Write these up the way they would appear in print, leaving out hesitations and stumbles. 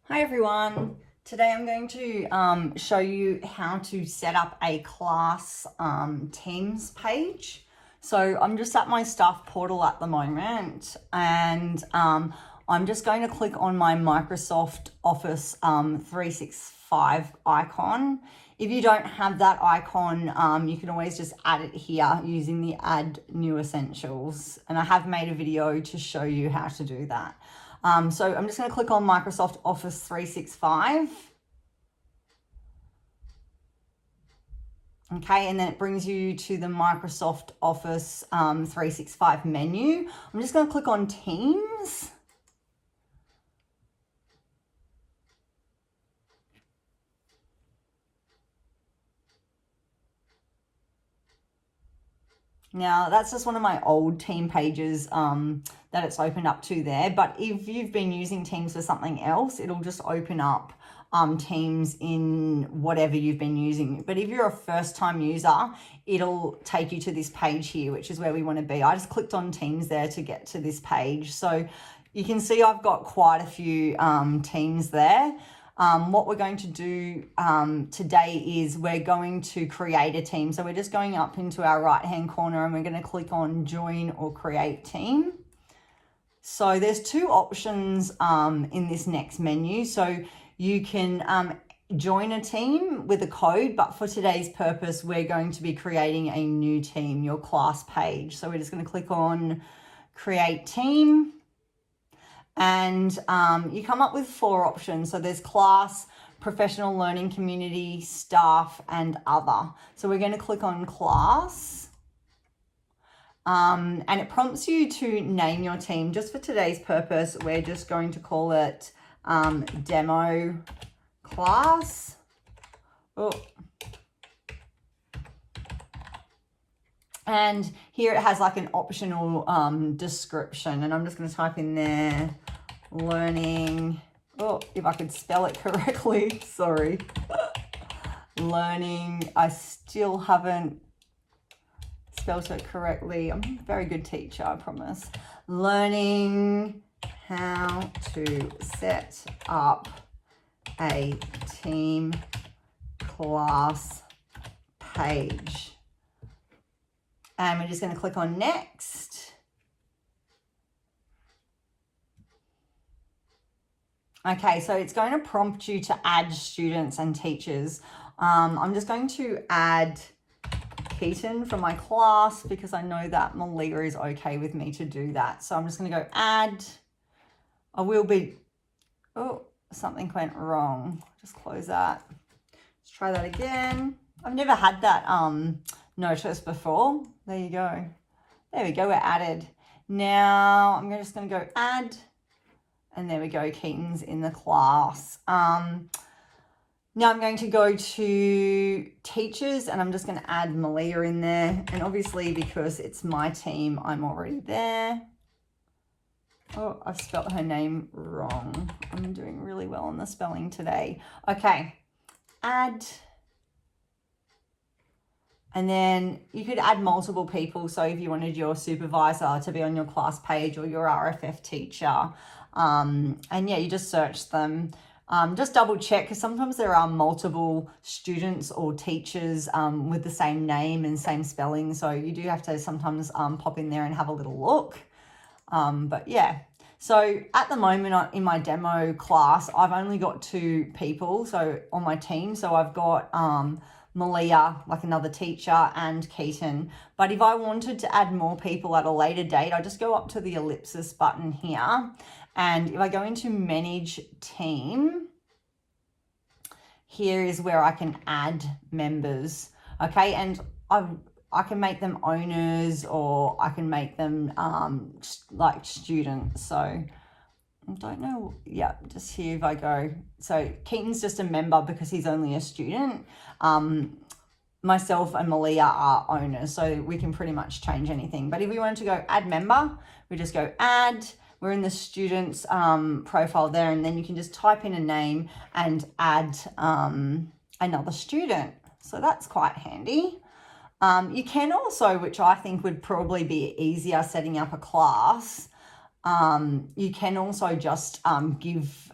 Hi everyone. Today I'm going to show you how to set up a class Teams page. So I'm just at my staff portal at the moment, and I'm just going to click on my Microsoft Office 365 icon. If you don't have that icon, you can always just add it here using the Add New Essentials. And I have made a video to show you how to do that. So I'm just going to click on Microsoft Office 365. Okay, and then it brings you to the Microsoft Office 365 menu. I'm just going to click on Teams. Now, that's just one of my old team pages that it's opened up to there. But if you've been using Teams for something else, it'll just open up Teams in whatever you've been using. But if you're a first-time user, it'll take you to this page here, which is where we want to be. I just clicked on Teams there to get to this page. So you can see I've got quite a few teams there. What we're going to do today is we're going to create a team. So we're just going up into our right-hand corner and we're going to click on Join or Create Team. So there's two options in this next menu. So you can join a team with a code, but for today's purpose, we're going to be creating a new team, your class page. So we're just going to click on Create Team. And you come up with four options. So there's class, professional learning community, staff, and other. So we're going to click on class. And it prompts you to name your team. Just for today's purpose, we're just going to call it demo class. Oh. And here it has like an optional description, and I'm just going to type in there learning. Oh, if I could spell it correctly, sorry. Learning, I still haven't spelled it correctly. I'm a very good teacher, I promise. Learning how to set up a team class page. And we're just going to click on next. Okay, so it's going to prompt you to add students and teachers. I'm just going to add Keaton from my class because I know that Malia is okay with me to do that. So I'm just going to go add. I will be, oh, something went wrong. Just close that. Let's try that again. I've never had that notice before. There you go. There we go, we're added. Now I'm just going to go add, and there we go, Keaton's in the class. Now I'm going to go to teachers, and I'm just going to add Malia in there. And obviously because it's my team, I'm already there. Oh, I've spelt her name wrong. I'm doing really well on the spelling today. Okay, add. And then you could add multiple people. So if you wanted your supervisor to be on your class page or your RFF teacher, and yeah, you just search them. Just double check, because sometimes there are multiple students or teachers with the same name and same spelling. So you do have to sometimes pop in there and have a little look. But yeah, so at the moment in my demo class, I've only got two people so on my team. So I've got Malia, like another teacher, and Keaton. But if I wanted to add more people at a later date, I just go up to the ellipsis button here. And if I go into manage team, here is where I can add members. Okay, and I can make them owners, or I can make them like students. So I don't know. Yeah, just here if I go. So Keaton's just a member because he's only a student. Myself and Malia are owners, so we can pretty much change anything. But if we wanted to go add member, we just go add. We're in the student's profile there, and then you can just type in a name and add another student. So that's quite handy. You can also, which I think would probably be easier setting up a class, you can also just give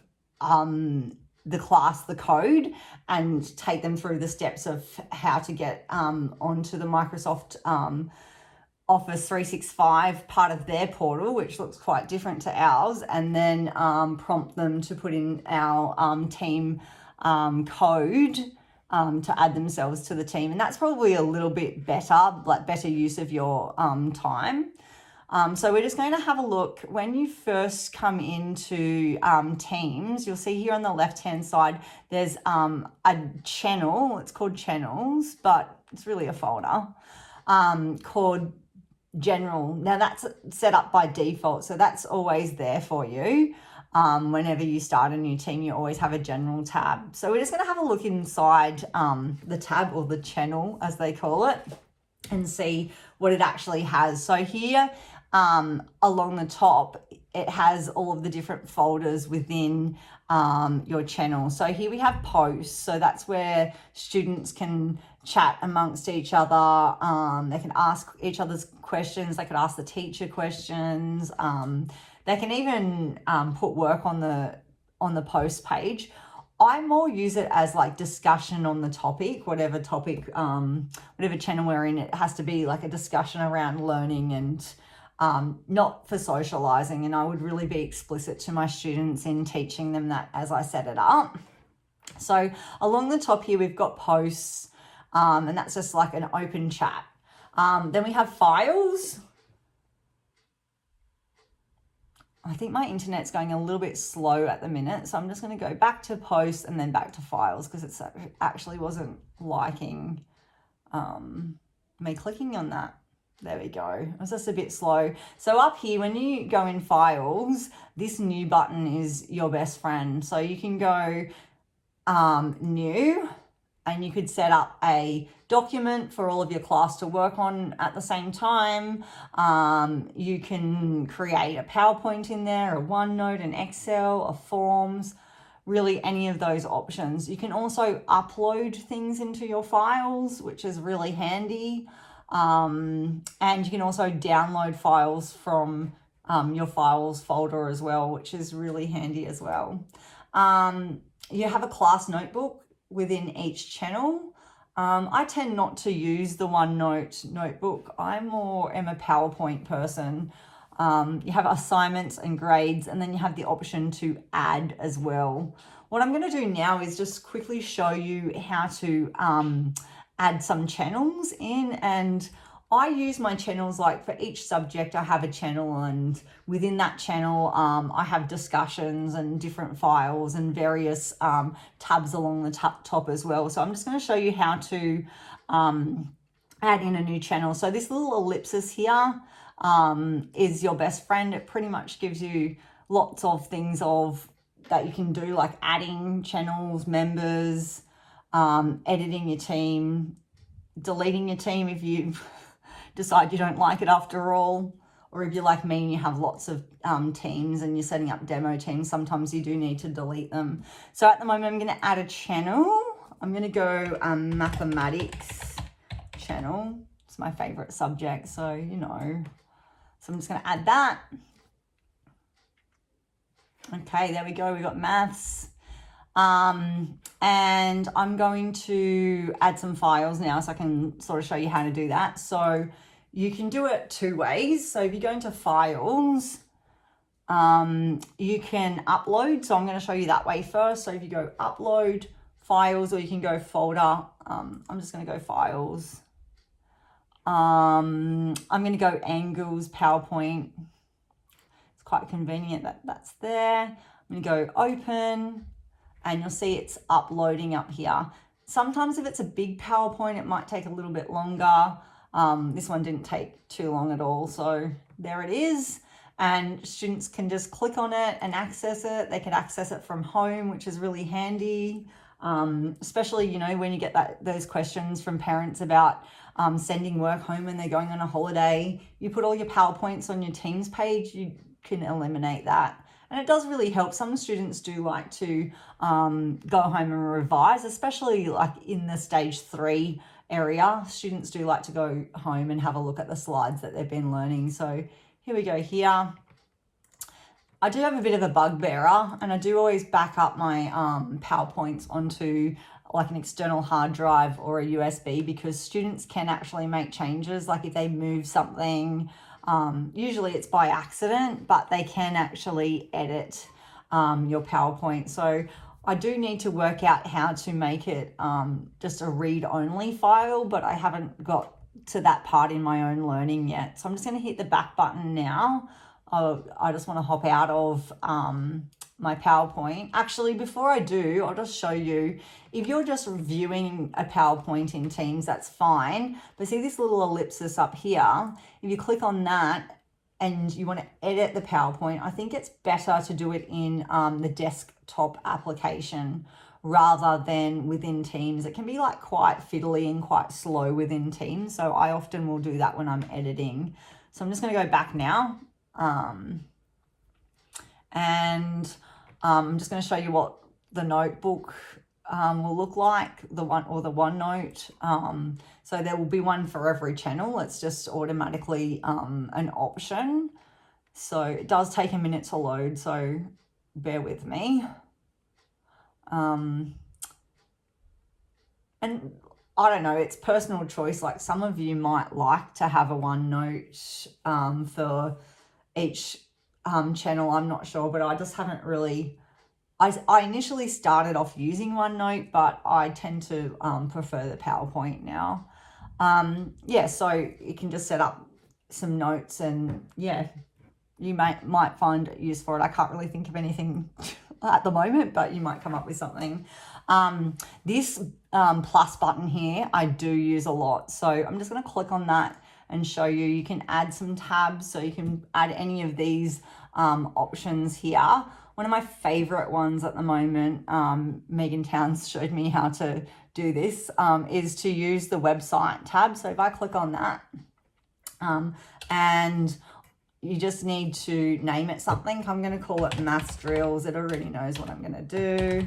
the class the code and take them through the steps of how to get onto the Microsoft Office 365 part of their portal, which looks quite different to ours, and then prompt them to put in our team code to add themselves to the team. And that's probably a little bit better, like better use of your time. So we're just going to have a look. When you first come into Teams, you'll see here on the left-hand side, there's a channel. It's called Channels, but it's really a folder called General. Now that's set up by default, so that's always there for you. Whenever you start a new team, you always have a general tab. So we're just going to have a look inside the tab, or the channel as they call it, and see what it actually has. So here along the top, it has all of the different folders within your channel. So here we have posts. So that's where students can chat amongst each other. They can ask each other's questions. They could ask the teacher questions. They can even put work on the post page. I more use it as like discussion on the topic, whatever topic, whatever channel we're in. It has to be like a discussion around learning and not for socializing. And I would really be explicit to my students in teaching them that as I set it up. So along the top here, we've got posts, and that's just like an open chat. Then we have files. I think my internet's going a little bit slow at the minute, so I'm just going to go back to posts and then back to files, because it actually wasn't liking me clicking on that. There we go. It was just a bit slow. So up here, when you go in files, this new button is your best friend. So you can go new, and you could set up a document for all of your class to work on at the same time. You can create a PowerPoint in there, a OneNote, an Excel, a Forms, really any of those options. You can also upload things into your files, which is really handy. And you can also download files from your files folder as well, which is really handy as well. You have a class notebook within each channel. I tend not to use the OneNote notebook. I more am a PowerPoint person. You have assignments and grades, and then you have the option to add as well. What I'm going to do now is just quickly show you how to add some channels in. And I use my channels, like for each subject I have a channel, and within that channel I have discussions and different files and various tabs along the top as well. So I'm just going to show you how to add in a new channel. So this little ellipsis here is your best friend. It pretty much gives you lots of things that you can do, like adding channels, members, editing your team, deleting your team if you decide you don't like it after all, or if you're like me and you have lots of teams and you're setting up demo teams, sometimes you do need to delete them. So at the moment I'm going to add a channel. I'm going to go mathematics channel. It's my favorite subject, so you know. So I'm just going to add that. Okay, there we go. We got maths. And I'm going to add some files now so I can sort of show you how to do that. So you can do it two ways. So if you go into files, you can upload. So I'm going to show you that way first. So if you go upload files, or you can go folder, I'm just going to go files. I'm going to go angles, PowerPoint. It's quite convenient that that's there. I'm going to go open, and you'll see it's uploading up here. Sometimes if it's a big PowerPoint, it might take a little bit longer. This one didn't take too long at all. So there it is. And students can just click on it and access it. They can access it from home, which is really handy. Especially, you know, when you get those questions from parents about sending work home when they're going on a holiday. You put all your PowerPoints on your Teams page, you can eliminate that. And it does really help. Some students do like to go home and revise, especially like in the stage 3 area. Students do like to go home and have a look at the slides that they've been learning. So here we go here. I do have a bit of a bugbearer, and I do always back up my PowerPoints onto like an external hard drive or a USB, because students can actually make changes. Like if they move something, usually it's by accident, but they can actually edit your PowerPoint. So I do need to work out how to make it just a read-only file, but I haven't got to that part in my own learning yet. So I'm just going to hit the back button now. I just want to hop out of my PowerPoint. Actually, before I do, I'll just show you. If you're just reviewing a PowerPoint in Teams, that's fine. But see this little ellipsis up here? If you click on that and you want to edit the PowerPoint, I think it's better to do it in the desktop application rather than within Teams. It can be like quite fiddly and quite slow within Teams. So I often will do that when I'm editing. So I'm just going to go back now. And I'm just going to show you what the notebook will look like, the OneNote. So there will be one for every channel. It's just automatically an option. So it does take a minute to load, so bear with me. And I don't know, it's personal choice. Like some of you might like to have a OneNote for each channel, I'm not sure, but I just haven't really, I initially started off using OneNote, but I tend to prefer the PowerPoint now. Yeah, so you can just set up some notes, and yeah, you might find use for it. I can't really think of anything at the moment, but you might come up with something. This plus button here, I do use a lot. So I'm just going to click on that and show you. You can add some tabs, so you can add any of these options here. One of my favorite ones at the moment, Megan Towns showed me how to do this, is to use the website tab. So if I click on that, and you just need to name it something. I'm going to call it Maths Drills. It already knows what I'm going to do.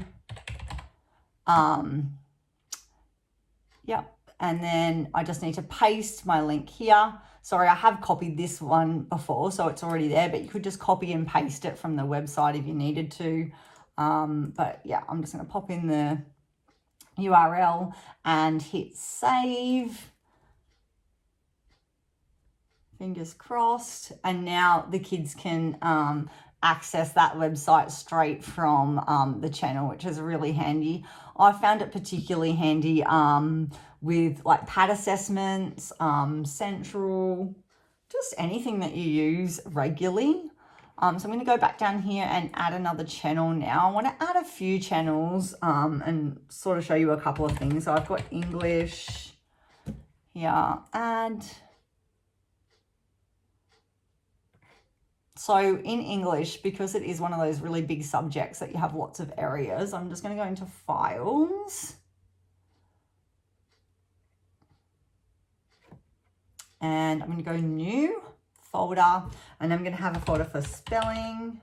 Yep. And then I just need to paste my link here. Sorry, I have copied this one before, so it's already there, but you could just copy and paste it from the website if you needed to. But yeah, I'm just going to pop in the URL and hit save. Fingers crossed. And now the kids can access that website straight from the channel, which is really handy. I found it particularly handy with like pad assessments, Central, just anything that you use regularly. So I'm going to go back down here and add another channel now. I want to add a few channels and sort of show you a couple of things. So I've got English here, add. So in English, because it is one of those really big subjects that you have lots of areas, I'm just going to go into Files. And I'm going to go New Folder, and I'm going to have a folder for spelling.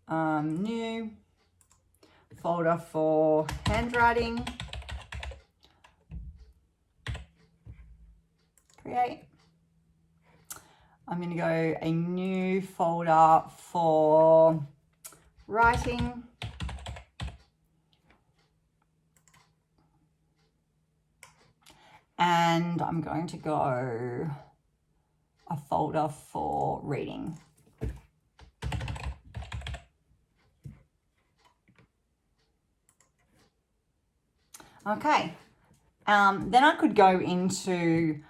New folder for handwriting. Create. I'm going to go a new folder for writing. And I'm going to go a folder for reading. Okay. Then I could go into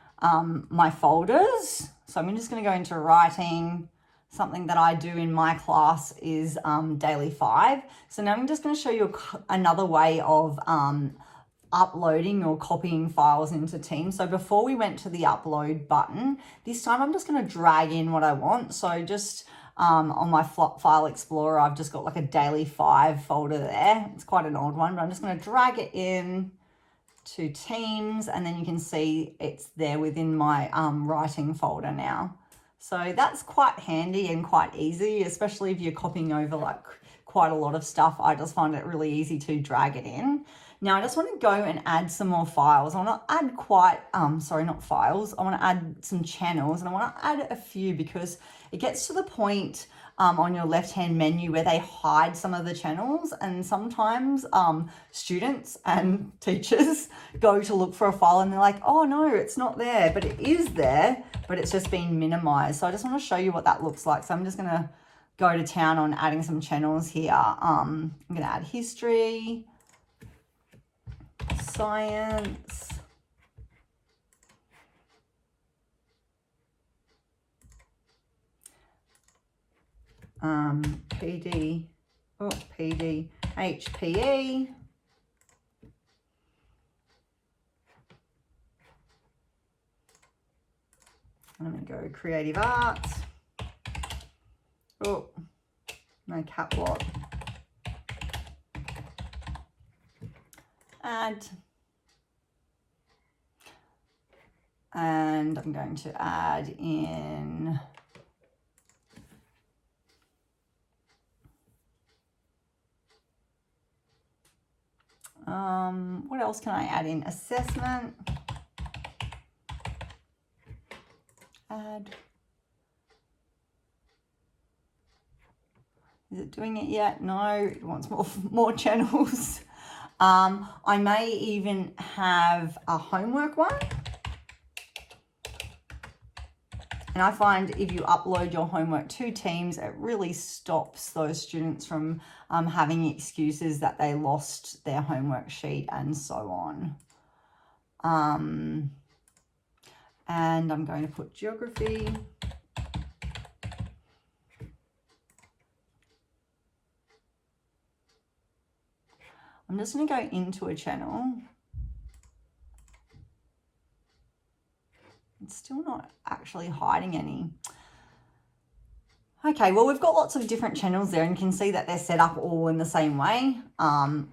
my folders. So I'm just going to go into writing. Something that I do in my class is Daily 5. So now I'm just going to show you another way of uploading or copying files into Teams. So before we went to the upload button, this time I'm just going to drag in what I want. So just on my file explorer, I've just got like a Daily 5 folder there. It's quite an old one, but I'm just going to drag it in to Teams, and then you can see it's there within my writing folder now. So that's quite handy and quite easy, especially if you're copying over like quite a lot of stuff. I just find it really easy to drag it in. Now I just want to go and add some more files. I want to add not files. I want to add some channels, and I want to add a few because it gets to the point on your left-hand menu where they hide some of the channels, and sometimes students and teachers go to look for a file and they're like, oh no, it's not there, but it is there, but it's just been minimized. So I just want to show you what that looks like. So I'm just going to go to town on adding some channels here. I'm going to add history, science, PD, HPE, I'm going to go creative arts. Oh, no cap lock. Add. And I'm going to add in what else can I add in? Assessment. Add. Is it doing it yet? No, it wants more channels. I may even have a homework one. And I find if you upload your homework to Teams, it really stops those students from having excuses that they lost their homework sheet and so on. And I'm going to put geography. I'm just going to go into a channel. It's still not actually hiding any. Okay, well, we've got lots of different channels there, and you can see that they're set up all in the same way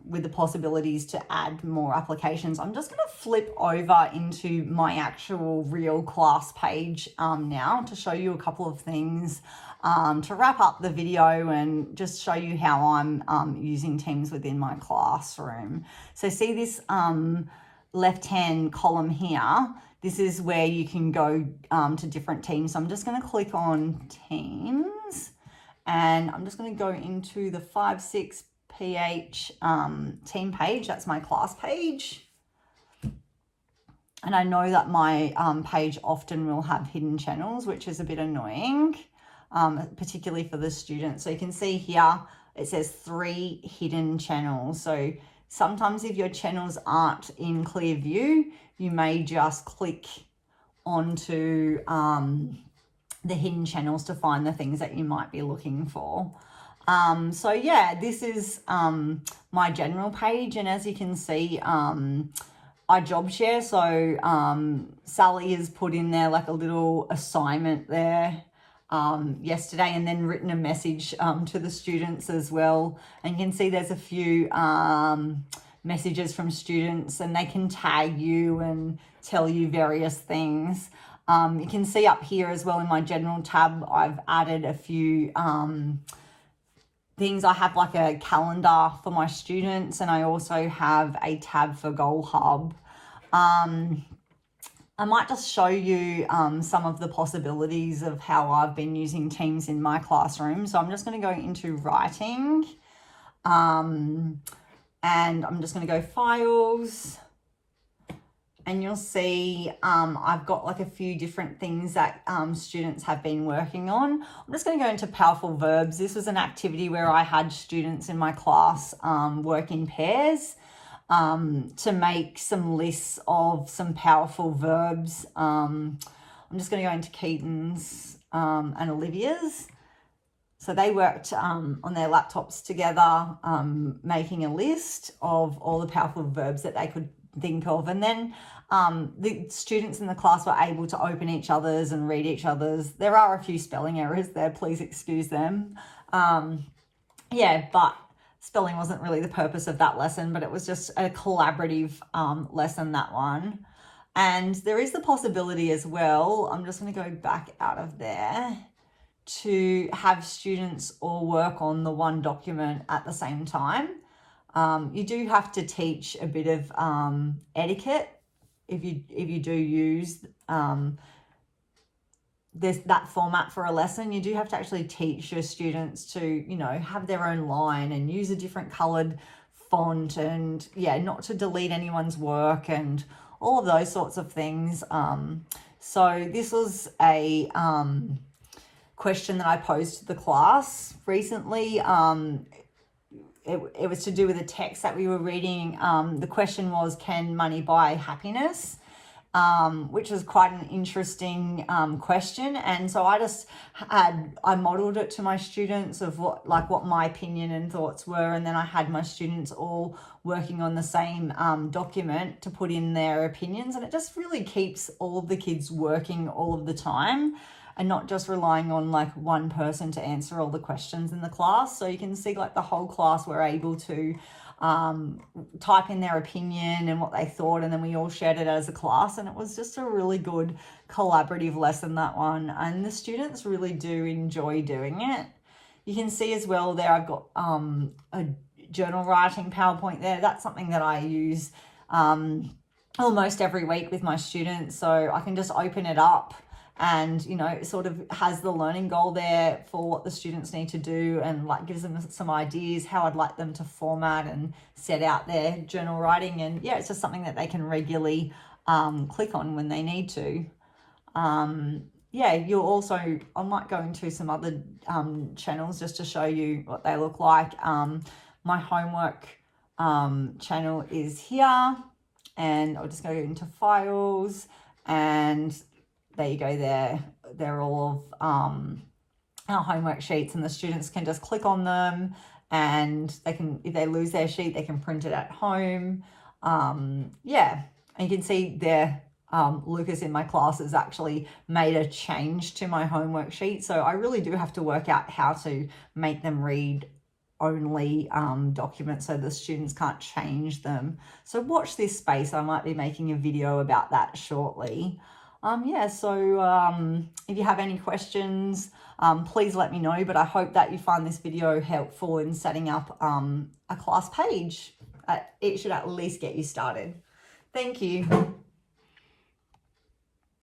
with the possibilities to add more applications. I'm just going to flip over into my actual real class page now to show you a couple of things to wrap up the video and just show you how I'm using Teams within my classroom. So see this left-hand column here. This is where you can go to different teams. So I'm just going to click on Teams, and I'm just going to go into the 5-6-PH team page. That's my class page. And I know that my page often will have hidden channels, which is a bit annoying, particularly for the students. So you can see here, it says 3 hidden channels. So sometimes if your channels aren't in clear view, you may just click onto the hidden channels to find the things that you might be looking for. So yeah, this is my general page, and as you can see, I job share. So Sally has put in there like a little assignment there yesterday, and then written a message to the students as well. And you can see there's a few messages from students, and they can tag you and tell you various things. You can see up here as well in my general tab, I've added a few things. I have like a calendar for my students, and I also have a tab for Goal Hub. I might just show you some of the possibilities of how I've been using Teams in my classroom. So I'm just going to go into writing, and I'm just going to go files, and you'll see I've got like a few different things that students have been working on. I'm just going to go into powerful verbs. This was an activity where I had students in my class work in pairs to make some lists of some powerful verbs. I'm just going to go into Keaton's and Olivia's. So they worked on their laptops together, making a list of all the powerful verbs that they could think of. And then the students in the class were able to open each other's and read each other's. There are a few spelling errors there, please excuse them. Yeah, but spelling wasn't really the purpose of that lesson, but it was just a collaborative lesson, that one. And there is the possibility as well, I'm just going to go back out of there, to have students all work on the one document at the same time. You do have to teach a bit of etiquette if you do use that format for a lesson. You do have to actually teach your students to, you know, have their own line and use a different colored font, and yeah, not to delete anyone's work and all of those sorts of things. So this was a question that I posed to the class recently. It was to do with a text that we were reading. The question was, can money buy happiness? Which was quite an interesting question. And so I modeled it to my students of what my opinion and thoughts were. And then I had my students all working on the same document to put in their opinions. And it just really keeps all of the kids working all of the time and not just relying on like one person to answer all the questions in the class. So you can see like the whole class were able to type in their opinion and what they thought, and then we all shared it as a class, and it was just a really good collaborative lesson, that one, and the students really do enjoy doing it. You can see as well there I've got a journal writing PowerPoint there. That's something that I use almost every week with my students, so I can just open it up and, you know, it sort of has the learning goal there for what the students need to do, and like gives them some ideas how I'd like them to format and set out their journal writing. And yeah, it's just something that they can regularly click on when they need to. Yeah, you'll also, I might go into some other channels just to show you what they look like. My homework channel is here, and I'll just go into files, and there you go there. They're all of our homework sheets, and the students can just click on them, and they can, if they lose their sheet, they can print it at home. Yeah, and you can see there, Lucas in my class has actually made a change to my homework sheet. So I really do have to work out how to make them read only documents so the students can't change them. So watch this space. I might be making a video about that shortly. Yeah, so if you have any questions, please let me know, but I hope that you find this video helpful in setting up a class page. It should at least get you started. Thank you.